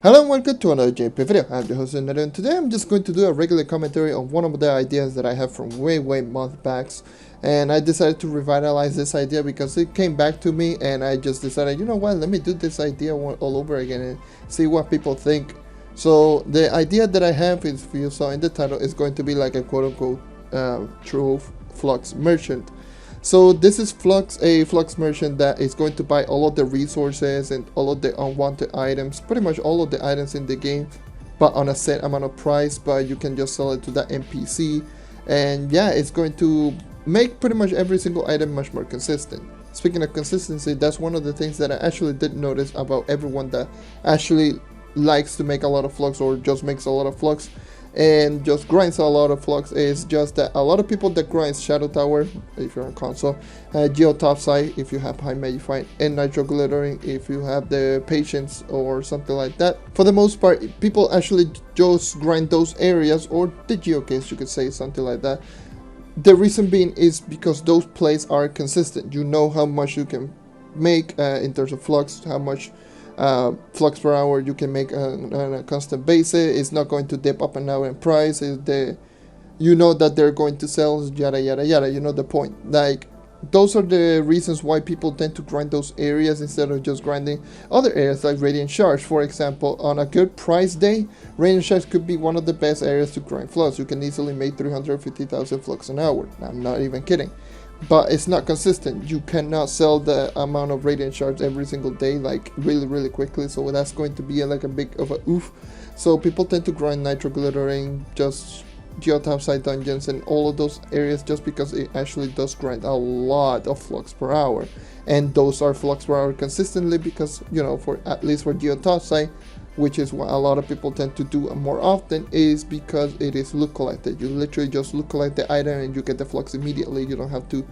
Hello and welcome to another JP video. I'm your host JonNario, and today I'm just going to do a regular commentary on one of the ideas that I have from way months back. And I decided to revitalize this idea because it came back to me and I just decided, you know what, let me do this idea all over again and see what people think. So the idea that I have, if you saw in the title, is going to be like a quote-unquote Trove Flux merchant. So this is Flux, a Flux merchant that is going to buy all of the resources and all of the unwanted items, pretty much all of the items in the game, but on a set amount of price, but you can just sell it to that NPC. And yeah, it's going to make pretty much every single item much more consistent. Speaking of consistency, that's one of the things that I actually did notice about everyone that actually likes to make a lot of Flux or just makes a lot of Flux and just grinds a lot of Flux, is just that a lot of people that grind Shadow Tower if you're on console, Geo Topside if you have high Magifying, and Nitro Glittering if you have the Patience or something like that. For the most part, people actually just grind those areas, or the Geo case you could say, something like that. The reason being is because those plays are consistent. You know how much you can make in terms of Flux, how much Flux per hour you can make on a constant basis. It's not going to dip up and down in price. You know that they're going to sell, yada yada yada. You know the point. Like, those are the reasons why people tend to grind those areas instead of just grinding other areas like Radiant Charge. For example, on a good price day, Radiant Charge could be one of the best areas to grind Flux. You can easily make 350,000 Flux an hour. I'm not even kidding. But it's not consistent. You cannot sell the amount of Radiant Shards every single day, like really quickly, so that's going to be like a big of a oof. So people tend to grind Nitro Glittering, just Geotopside dungeons and all of those areas, just because it actually does grind a lot of Flux per hour, and those are Flux per hour consistently because, you know, for at least for Geotopside, which is what a lot of people tend to do more often, is because it is loot collected. You literally just loot collect the item and you get the Flux immediately. You don't have to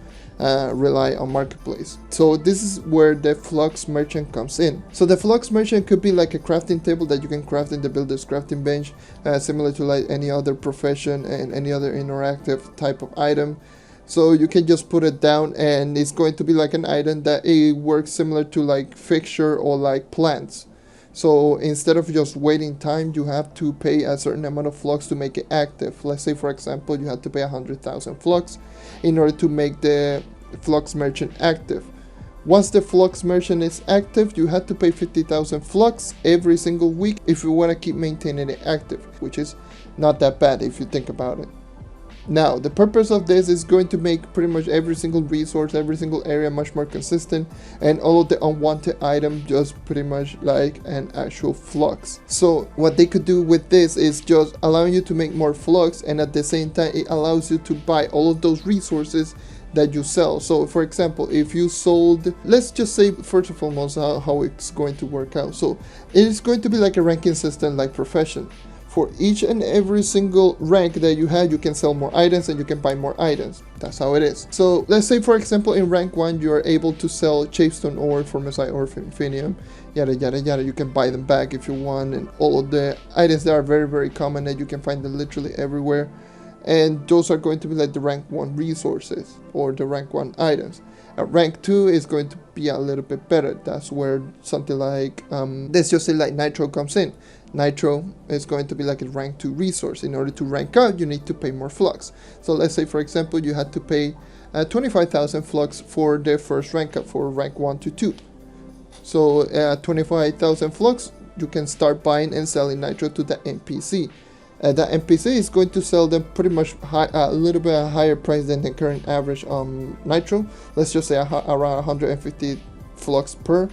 rely on marketplace. So this is where the Flux merchant comes in. So the Flux merchant could be like a crafting table that you can craft in the builder's crafting bench, similar to like any other profession and any other interactive type of item. So you can just put it down and it's going to be like an item that it works similar to like fixture or like plants. So instead of just waiting time, you have to pay a certain amount of Flux to make it active. Let's say, for example, you have to pay 100,000 Flux in order to make the Flux merchant active. Once the Flux merchant is active, you have to pay 50,000 Flux every single week if you want to keep maintaining it active, which is not that bad if you think about it. Now, the purpose of this is going to make pretty much every single resource, every single area much more consistent, and all of the unwanted items just pretty much like an actual Flux. So what they could do with this is just allowing you to make more Flux, and at the same time it allows you to buy all of those resources that you sell. So for example, if you sold, let's just say first of all how it's going to work out. So it is going to be like a ranking system like Profession. For each and every single rank that you have, you can sell more items and you can buy more items. That's how it is. So let's say, for example, in rank 1, you are able to sell Chapestone ore, Formosite ore, Infinium, yada yada yada. You can buy them back if you want, and all of the items that are very common and you can find them literally everywhere. And those are going to be like the rank 1 resources or the rank 1 items. Rank 2 is going to be a little bit better. That's where something like, let's just say like Nitro comes in. Nitro is going to be like a rank 2 resource. In order to rank up, you need to pay more Flux. So let's say, for example, you had to pay 25,000 Flux for the first rank up for rank 1 to 2. So 25,000 Flux, you can start buying and selling Nitro to the NPC. The NPC is going to sell them pretty much a little bit higher price than the current average Nitro. Let's just say around 150 Flux per.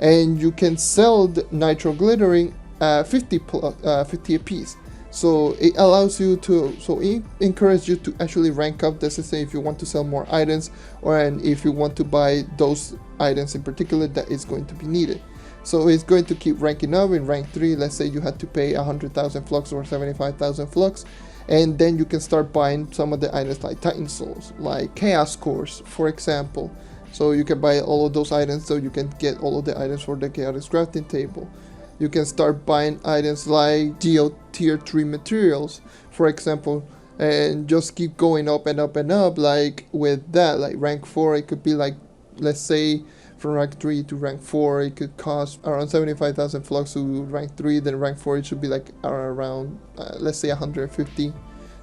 And you can sell the Nitro Glittering 50 a piece. So it allows you to, so it encourages you to actually rank up the system if you want to sell more items, or and if you want to buy those items in particular that is going to be needed. So it's going to keep ranking up. In rank 3, let's say you had to pay 100,000 Flux or 75,000 Flux, and then you can start buying some of the items like Titan Souls, like Chaos Cores, for example. So you can buy all of those items, so you can get all of the items for the Chaotic Crafting Table. You can start buying items like Geo Tier 3 materials, for example, and just keep going up and up and up. Like with that, like rank 4, it could be like, let's say from rank 3 to rank 4, it could cost around 75,000 flux to rank 3, then rank 4 it should be like around, let's say 150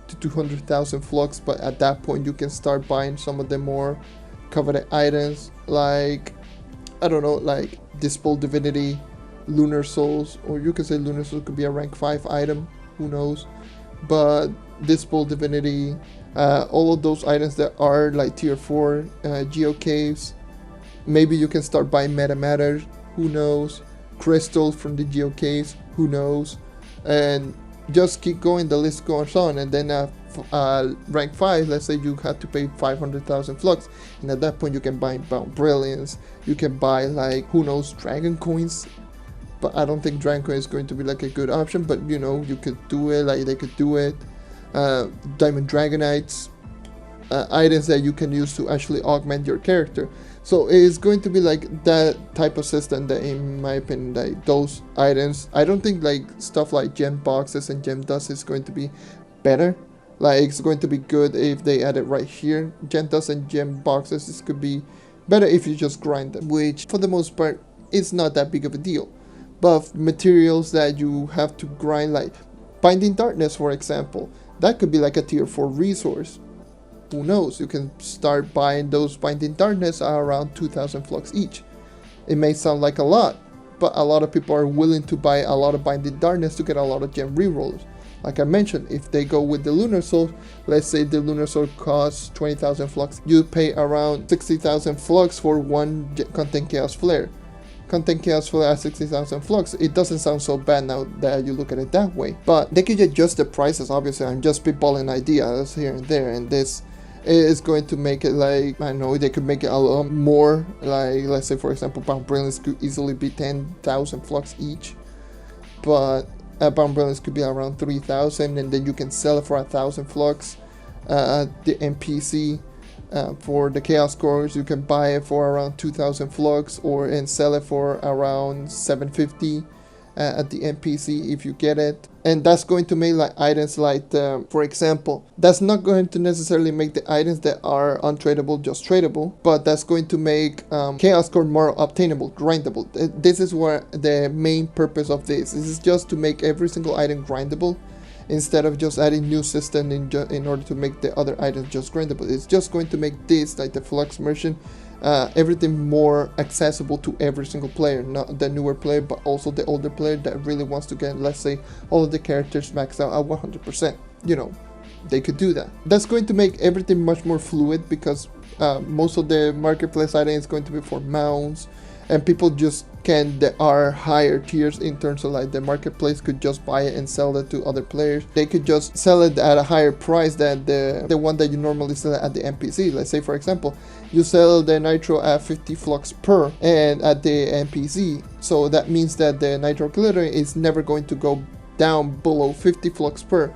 to 200,000 flux, but at that point you can start buying some of the more coveted items, like, I don't know, like Dispel Divinity, Lunar Souls, or you could say Lunar Souls could be a rank 5 item, who knows, but Dispel Divinity, all of those items that are like tier 4, Geo Caves, maybe you can start buying Meta Matter, who knows, crystals from the Geo Caves, who knows, and just keep going, the list goes on, and then rank 5, let's say you had to pay 500,000 flux, and at that point you can buy Bound Brilliance, you can buy like, who knows, Dragon Coins, but I don't think Dragon Coin is going to be like a good option, but you know, you could do it, like they could do it, Diamond Dragonites, items that you can use to actually augment your character. So it's going to be like that type of system that, in my opinion, like those items, I don't think like stuff like gem boxes and gem dust is going to be better. Like it's going to be good if they add it right here. Gem dust and gem boxes, this could be better if you just grind them, which for the most part is not that big of a deal. But materials that you have to grind, like Binding Darkness for example, that could be like a tier 4 resource. Who knows, you can start buying those Binding Darkness at around 2,000 flux each. It may sound like a lot, but a lot of people are willing to buy a lot of Binding Darkness to get a lot of gem rerollers. Like I mentioned, if they go with the Lunar Soul, let's say the Lunar Soul costs 20,000 flux, you pay around 60,000 flux for one Content Chaos Flare. Content Chaos Flare at 60,000 flux, it doesn't sound so bad now that you look at it that way. But they could adjust the prices, obviously. I'm just spitballing ideas here and there, and this is going to make it like, I don't know, they could make it a lot more, like let's say for example Bound Brilliance could easily be 10,000 flux each, but Bound Brilliance could be around 3,000, and then you can sell it for 1,000 flux. The NPC, for the Chaos Cores, you can buy it for around 2,000 flux, or and sell it for around 750 at the NPC if you get it. And that's going to make like items like, for example, that's not going to necessarily make the items that are untradeable just tradable, but that's going to make Chaos Core more obtainable, grindable. This is what the main purpose of this is, just to make every single item grindable, instead of just adding new system in order to make the other items just grindable. It's just going to make this, like the Flux version, everything more accessible to every single player, not the newer player, but also the older player that really wants to get, let's say, all of the characters maxed out at 100%. You know, they could do that. That's going to make everything much more fluid, because most of the marketplace items is going to be for mounts, and people just there are higher tiers in terms of like the marketplace could just buy it and sell it to other players. They could just sell it at a higher price than the one that you normally sell at the NPC. Let's say for example, you sell the Nitro at 50 flux per and at the NPC, so that means that the Nitro Glitter is never going to go down below 50 flux per.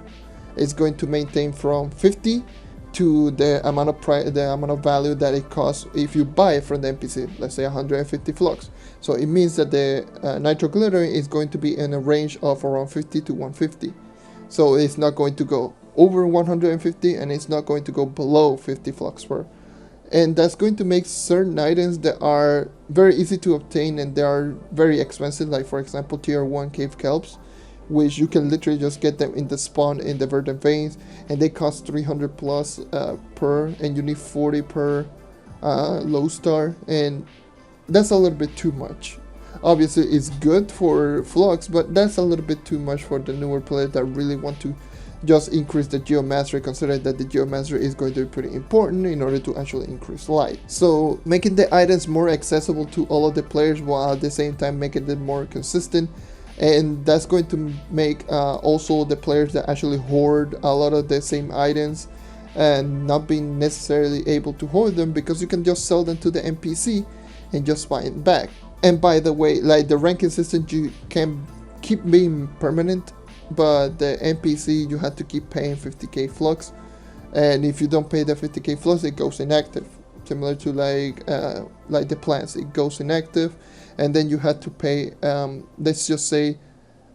It's going to maintain from 50 to the amount of value that it costs if you buy it from the NPC, let's say 150 flux. So it means that the Nitro Glitter is going to be in a range of around 50 to 150. So it's not going to go over 150, and it's not going to go below 50 flux per. And that's going to make certain items that are very easy to obtain and they are very expensive, like for example tier 1 cave kelps, which you can literally just get them in the spawn in the Verdant Veins, and they cost 300 plus per, and you need 40 per low star, and that's a little bit too much. Obviously it's good for Flux, but that's a little bit too much for the newer players that really want to just increase the Geomastery, considering that the Geomastery is going to be pretty important in order to actually increase light. So making the items more accessible to all of the players, while at the same time making them more consistent. And that's going to make also the players that actually hoard a lot of the same items and not being necessarily able to hoard them, because you can just sell them to the NPC and just buy it back. And by the way, like the ranking system, you can keep being permanent, but the NPC you have to keep paying 50k flux, and if you don't pay the 50k flux, it goes inactive. Similar to like the plants, it goes inactive, and then you had to pay let's just say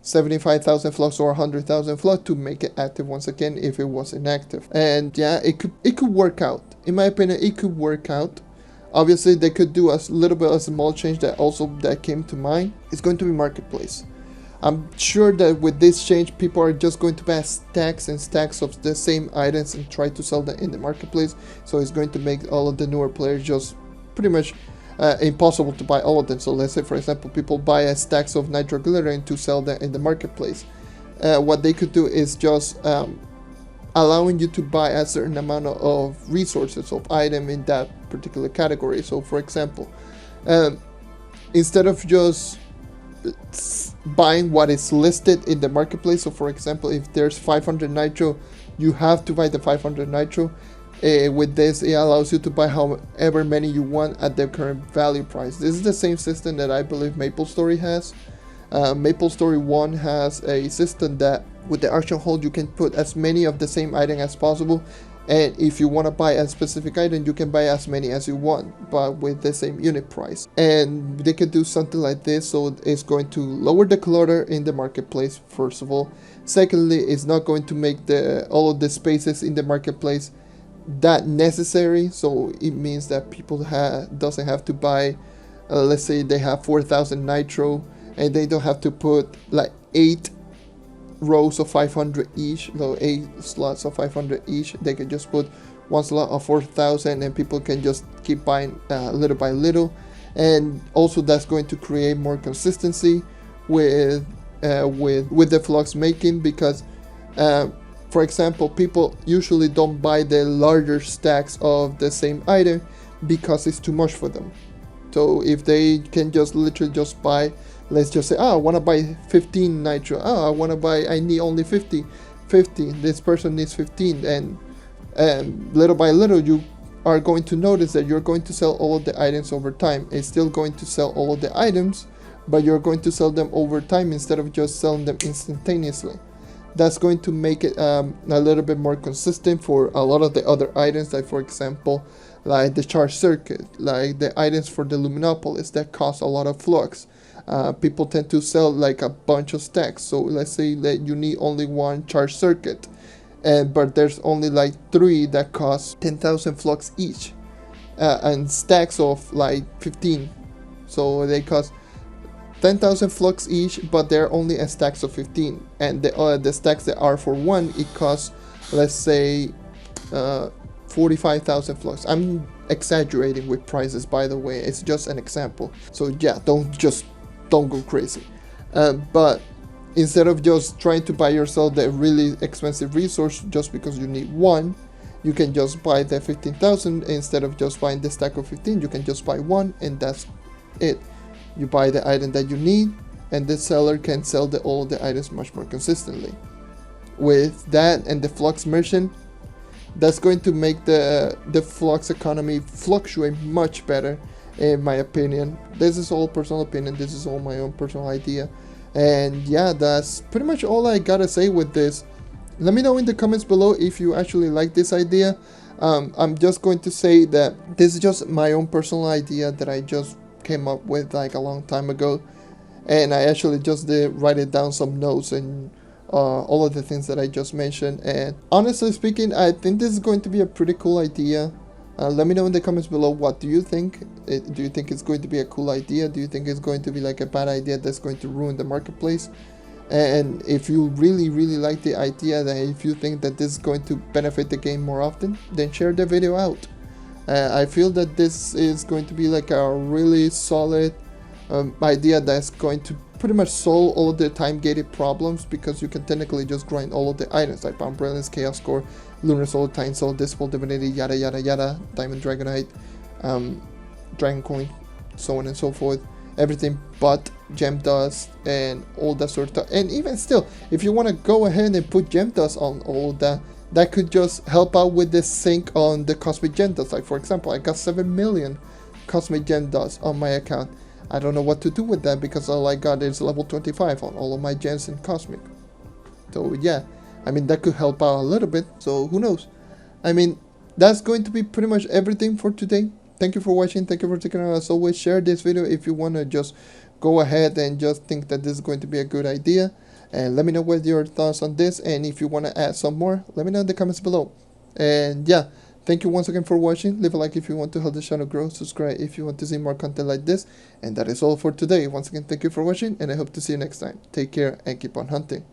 75,000 flux or 100,000 flux to make it active once again if it was inactive. And yeah, it could work out. In my opinion, it could work out. Obviously, they could do a little bit of a small change that came to mind. It's going to be marketplace. I'm sure that with this change, people are just going to buy stacks and stacks of the same items and try to sell them in the marketplace. So it's going to make all of the newer players just pretty much impossible to buy all of them. So let's say, for example, people buy a stacks of nitro glitter and to sell them in the marketplace. What they could do is just allowing you to buy a certain amount of resources of item in that particular category. So for example, instead of just buying what is listed in the marketplace, so for example, if there's 500 nitro, you have to buy the 500 nitro. With this, it allows you to buy however many you want at their current value price. This is the same system that I believe MapleStory has. MapleStory 1 has a system that with the auction hold you can put as many of the same item as possible, and if you want to buy a specific item you can buy as many as you want but with the same unit price. And they could do something like this, so it's going to lower the clutter in the marketplace, first of all. Secondly, it's not going to make all of the spaces in the marketplace that necessary, so it means that people doesn't have to buy let's say they have 4,000 nitro and they don't have to put like 8 rows of 500 each, so 8 slots of 500 each. They can just put one slot of 4,000 and people can just keep buying little by little. And also that's going to create more consistency with the Flux making, because for example, people usually don't buy the larger stacks of the same item because it's too much for them. So if they can just literally just buy, let's just say, I want to buy 15 nitro, I need only 50, this person needs 15, and little by little you are going to notice that you're going to sell all of the items over time. It's still going to sell all of the items, but you're going to sell them over time instead of just selling them instantaneously. That's going to make it a little bit more consistent for a lot of the other items, like for example, like the charge circuit, like the items for the Luminopolis that cost a lot of flux. People tend to sell like a bunch of stacks. So let's say that you need only one charge circuit, but there's only like 3 that cost 10,000 flux each, and stacks of like 15. So they cost 10,000 flux each, but they're only a stacks of 15, and the stacks that are for 1, it costs, let's say, 45,000 flux. I'm exaggerating with prices, by the way, it's just an example. So yeah, don't go crazy. But instead of just trying to buy yourself the really expensive resource just because you need 1, you can just buy the 15,000. Instead of just buying the stack of 15, you can just buy 1, and that's it. You buy the item that you need, and the seller can sell all the items much more consistently. With that and the Flux merchant, that's going to make the Flux economy fluctuate much better, in my opinion. This is all personal opinion, this is all my own personal idea. And yeah, that's pretty much all I gotta say with this. Let me know in the comments below if you actually like this idea. I'm just going to say that this is just my own personal idea that I just came up with like a long time ago, and I actually just did write it down, some notes and all of the things that I just mentioned. And honestly speaking, I think this is going to be a pretty cool idea. Let me know in the comments below, what do you think? Do you think it's going to be a cool idea? Do you think it's going to be like a bad idea that's going to ruin the marketplace? And if you really like the idea, that if you think that this is going to benefit the game more often, then share the video out. I feel that this is going to be like a really solid idea that's going to pretty much solve all of the time gated problems, because you can technically just grind all of the items like Bomb Brilliance, Chaos Core, Lunar Soul, Time Soul, Disciple Divinity, yada yada yada, Diamond Dragonite, Dragon Coin, so on and so forth. Everything but Gem Dust and all that sort of stuff. And even still, if you want to go ahead and put Gem Dust on all of that, that could just help out with the sync on the Cosmic Gem Dust. Like for example, I got 7 million Cosmic Gem Dust on my account. I don't know what to do with that, because all I got is level 25 on all of my gems in Cosmic. So yeah, I mean, that could help out a little bit, so who knows. I mean, that's going to be pretty much everything for today. Thank you for watching, thank you for taking out. As always, share this video if you want to just go ahead and just think that this is going to be a good idea. And let me know what your thoughts on this, and if you want to add some more, let me know in the comments below. And yeah, Thank you once again for watching. Leave a like if you want to help the channel grow, subscribe if you want to see more content like this, and that is all for today. Once again, thank you for watching, and I hope to see you next time. Take care and keep on hunting.